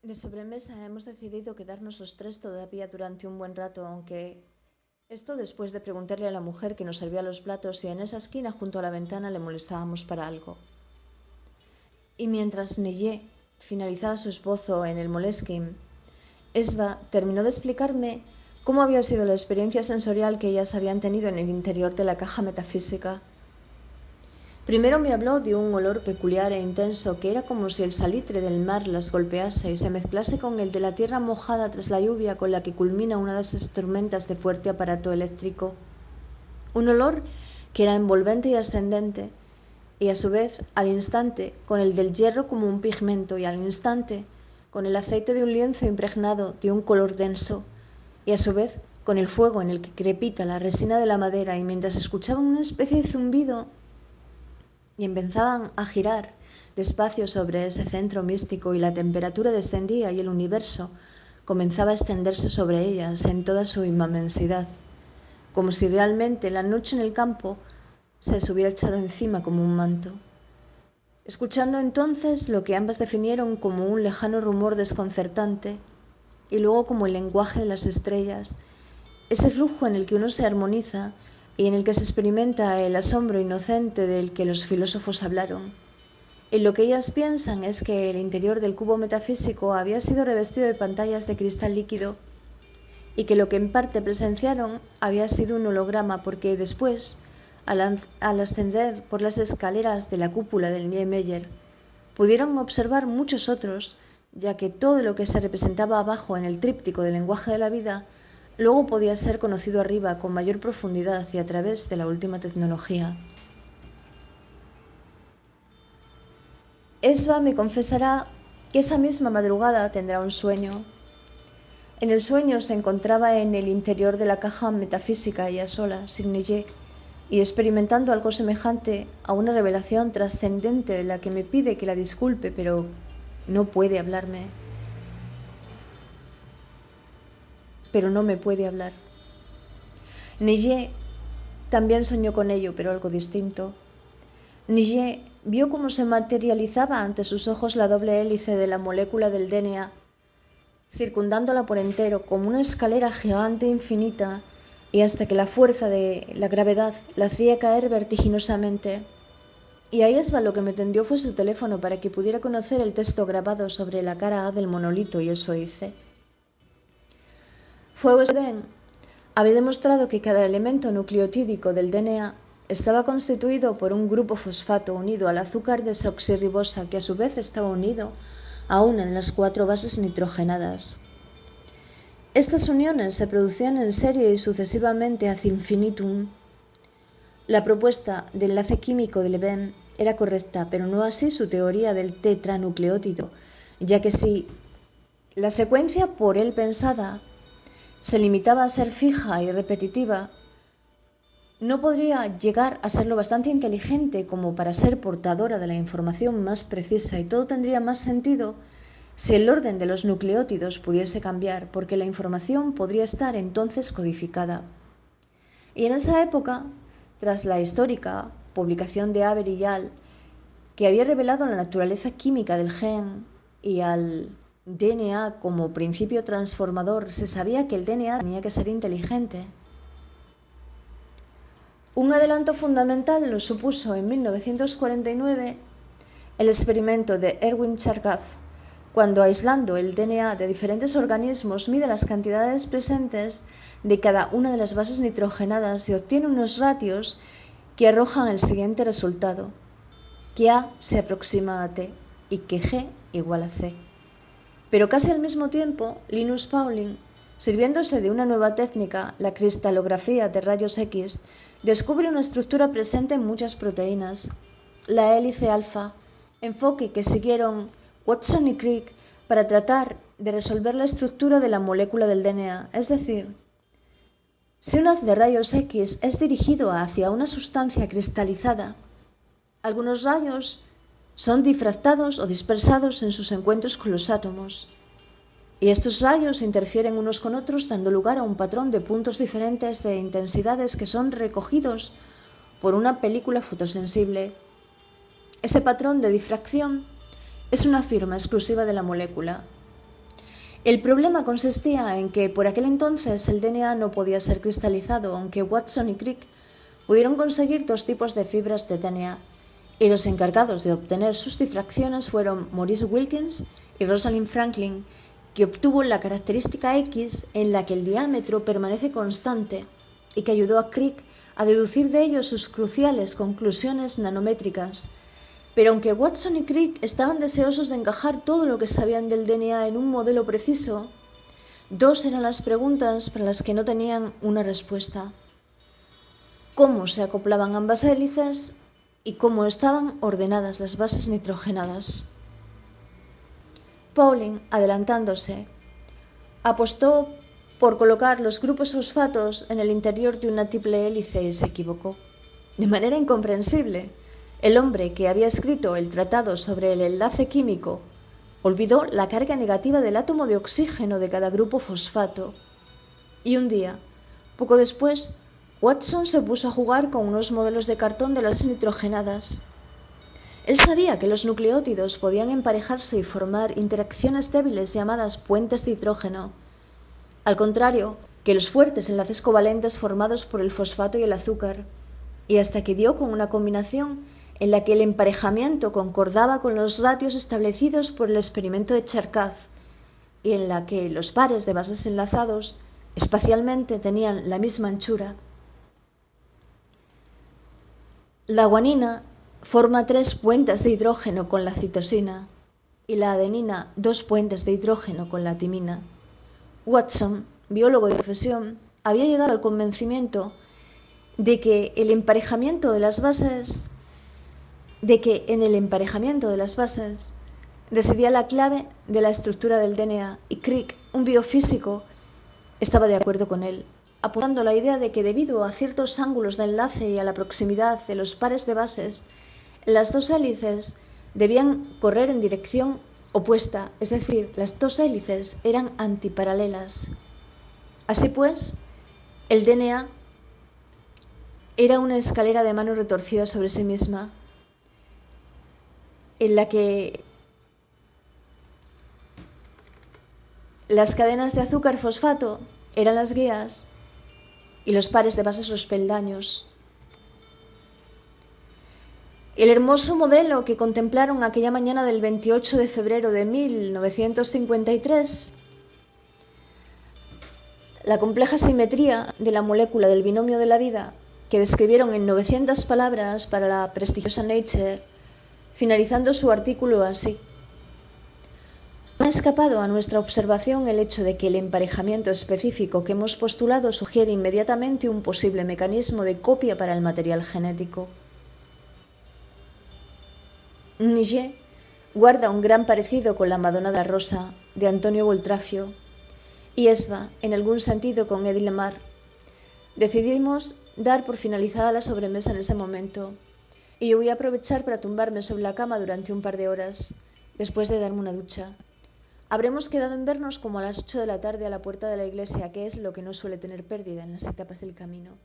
De sobremesa hemos decidido quedarnos los tres todavía durante un buen rato, aunque esto después de preguntarle a la mujer que nos servía los platos si en esa esquina junto a la ventana le molestábamos para algo. Y mientras Neye finalizaba su esbozo en el Moleskine, Esba terminó de explicarme cómo había sido la experiencia sensorial que ellas habían tenido en el interior de la caja metafísica. Primero me habló de un olor peculiar e intenso que era como si el salitre del mar las golpease y se mezclase con el de la tierra mojada tras la lluvia con la que culmina una de esas tormentas de fuerte aparato eléctrico. Un olor que era envolvente y ascendente, y a su vez, al instante, con el del hierro como un pigmento y al instante, con el aceite de un lienzo impregnado de un color denso, y a su vez, con el fuego en el que crepita la resina de la madera y mientras escuchaban una especie de zumbido y empezaban a girar despacio sobre ese centro místico y la temperatura descendía y el universo comenzaba a extenderse sobre ellas en toda su inmensidad, como si realmente la noche en el campo se les hubiera echado encima como un manto. Escuchando entonces lo que ambas definieron como un lejano rumor desconcertante y luego como el lenguaje de las estrellas, ese flujo en el que uno se armoniza y en el que se experimenta el asombro inocente del que los filósofos hablaron. Y lo que ellas piensan es que el interior del cubo metafísico había sido revestido de pantallas de cristal líquido y que lo que en parte presenciaron había sido un holograma porque después, al ascender por las escaleras de la cúpula del Niemeyer, pudieron observar muchos otros, ya que todo lo que se representaba abajo en el tríptico del lenguaje de la vida luego podía ser conocido arriba con mayor profundidad y a través de la última tecnología. Esba me confesará que esa misma madrugada tendrá un sueño. En el sueño se encontraba en el interior de la caja metafísica ella sola, sin Neye, y experimentando algo semejante a una revelación trascendente de la que me pide que la disculpe, pero no puede hablarme. Pero no me puede hablar. Neye también soñó con ello, pero algo distinto. Neye vio cómo se materializaba ante sus ojos la doble hélice de la molécula del DNA, circundándola por entero como una escalera gigante e infinita, y hasta que la fuerza de la gravedad la hacía caer vertiginosamente. Y a Esba lo que me tendió fue su teléfono para que pudiera conocer el texto grabado sobre la cara A del monolito, y eso hice. Feuersben había demostrado que cada elemento nucleotídico del DNA estaba constituido por un grupo fosfato unido al azúcar desoxirribosa que a su vez estaba unido a una de las 4 bases nitrogenadas. Estas uniones se producían en serie y sucesivamente ad infinitum. La propuesta de enlace químico de Lebesgue era correcta, pero no así su teoría del tetranucleótido, ya que si la secuencia por él pensada se limitaba a ser fija y repetitiva, no podría llegar a ser lo bastante inteligente como para ser portadora de la información más precisa, y todo tendría más sentido si el orden de los nucleótidos pudiese cambiar, porque la información podría estar entonces codificada. Y en esa época, tras la histórica publicación de Haber y Al, que había revelado la naturaleza química del gen y al DNA como principio transformador, se sabía que el DNA tenía que ser inteligente. Un adelanto fundamental lo supuso en 1949 el experimento de Erwin Chargaff, cuando aislando el DNA de diferentes organismos mide las cantidades presentes de cada una de las bases nitrogenadas y obtiene unos ratios que arrojan el siguiente resultado, que A se aproxima a T y que G igual a C. Pero casi al mismo tiempo, Linus Pauling, sirviéndose de una nueva técnica, la cristalografía de rayos X, descubre una estructura presente en muchas proteínas, la hélice alfa, enfoque que siguieron Watson y Crick para tratar de resolver la estructura de la molécula del DNA, es decir, si un haz de rayos X es dirigido hacia una sustancia cristalizada, algunos rayos son difractados o dispersados en sus encuentros con los átomos, y estos rayos interfieren unos con otros dando lugar a un patrón de puntos diferentes de intensidades que son recogidos por una película fotosensible. Ese patrón de difracción es una firma exclusiva de la molécula. El problema consistía en que por aquel entonces el DNA no podía ser cristalizado, aunque Watson y Crick pudieron conseguir 2 tipos de fibras de DNA, y los encargados de obtener sus difracciones fueron Maurice Wilkins y Rosalind Franklin, que obtuvo la característica X en la que el diámetro permanece constante y que ayudó a Crick a deducir de ello sus cruciales conclusiones nanométricas. Pero aunque Watson y Crick estaban deseosos de encajar todo lo que sabían del DNA en un modelo preciso, 2 eran las preguntas para las que no tenían una respuesta: ¿cómo se acoplaban ambas hélices y cómo estaban ordenadas las bases nitrogenadas? Pauling, adelantándose, apostó por colocar los grupos fosfatos en el interior de una triple hélice y se equivocó. De manera incomprensible, el hombre que había escrito el tratado sobre el enlace químico olvidó la carga negativa del átomo de oxígeno de cada grupo fosfato. Y un día, poco después, Watson se puso a jugar con unos modelos de cartón de las nitrogenadas. Él sabía que los nucleótidos podían emparejarse y formar interacciones débiles llamadas puentes de hidrógeno, al contrario que los fuertes enlaces covalentes formados por el fosfato y el azúcar, y hasta que dio con una combinación en la que el emparejamiento concordaba con los ratios establecidos por el experimento de Chargaff y en la que los pares de bases enlazados espacialmente tenían la misma anchura. La guanina forma 3 puentes de hidrógeno con la citosina y la adenina 2 puentes de hidrógeno con la timina. Watson, biólogo de profesión, había llegado al convencimiento de que en el emparejamiento de las bases residía la clave de la estructura del DNA, y Crick, un biofísico, estaba de acuerdo con él, apuntando a la idea de que debido a ciertos ángulos de enlace y a la proximidad de los pares de bases, las 2 hélices debían correr en dirección opuesta, es decir, las 2 hélices eran antiparalelas. Así pues, el DNA era una escalera de mano retorcida sobre sí misma, en la que las cadenas de azúcar-fosfato eran las guías y los pares de bases los peldaños. El hermoso modelo que contemplaron aquella mañana del 28 de febrero de 1953, la compleja simetría de la molécula del binomio de la vida, que describieron en 900 palabras para la prestigiosa Nature, finalizando su artículo así: no ha escapado a nuestra observación el hecho de que el emparejamiento específico que hemos postulado sugiere inmediatamente un posible mecanismo de copia para el material genético. Nige guarda un gran parecido con la Madonna de la Rosa de Antonio Boltrafio y Esba, en algún sentido, con Eddie Lamar. Decidimos dar por finalizada la sobremesa en ese momento, y yo voy a aprovechar para tumbarme sobre la cama durante un par de horas, después de darme una ducha. Habremos quedado en vernos como a las 8 de la tarde a la puerta de la iglesia, que es lo que no suele tener pérdida en las etapas del camino.